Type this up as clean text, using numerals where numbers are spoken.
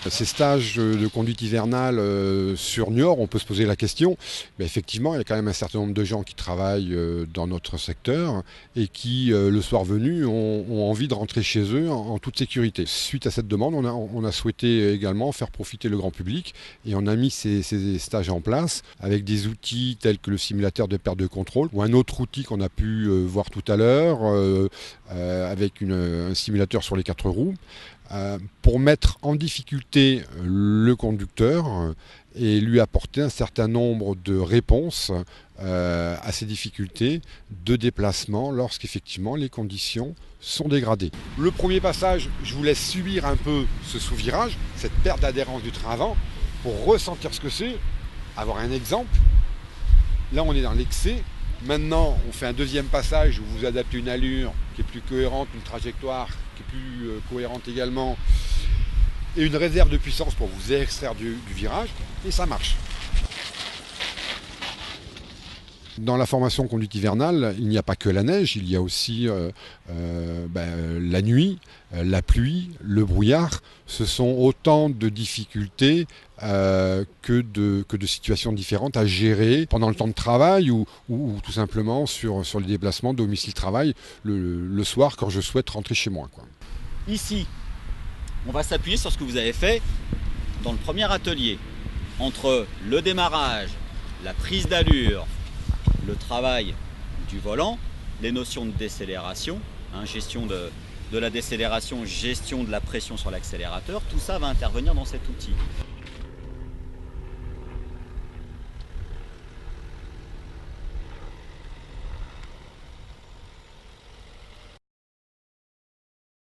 Ces stages de conduite hivernale sur Niort, on peut se poser la question, mais effectivement, il y a quand même un certain nombre de gens qui travaillent dans notre secteur et qui, le soir venu, ont envie de rentrer chez eux en toute sécurité. Suite à cette demande, on a souhaité également faire profiter le grand public et on a mis ces stages en place avec des outils tels que le simulateur de perte de contrôle ou un autre outil qu'on a pu voir tout à l'heure avec un simulateur sur les 4 roues. Pour mettre en difficulté le conducteur et lui apporter un certain nombre de réponses à ces difficultés de déplacement lorsqu'effectivement les conditions sont dégradées. Le premier passage, je vous laisse subir un peu ce sous-virage, cette perte d'adhérence du train avant, pour ressentir ce que c'est, avoir un exemple. Là on est dans l'excès. Maintenant, on fait un deuxième passage où vous adaptez une allure qui est plus cohérente, une trajectoire qui est plus cohérente également, et une réserve de puissance pour vous extraire du virage, et ça marche. Dans la formation conduite hivernale, il n'y a pas que la neige, il y a aussi la nuit, la pluie, le brouillard. Ce sont autant de difficultés que de situations différentes à gérer pendant le temps de travail ou tout simplement sur les déplacements domicile-travail le soir quand je souhaite rentrer chez moi, quoi. Ici, on va s'appuyer sur ce que vous avez fait dans le premier atelier. Entre le démarrage, la prise d'allure, le travail du volant, les notions de décélération, gestion de la décélération, gestion de la pression sur l'accélérateur, tout ça va intervenir dans cet outil.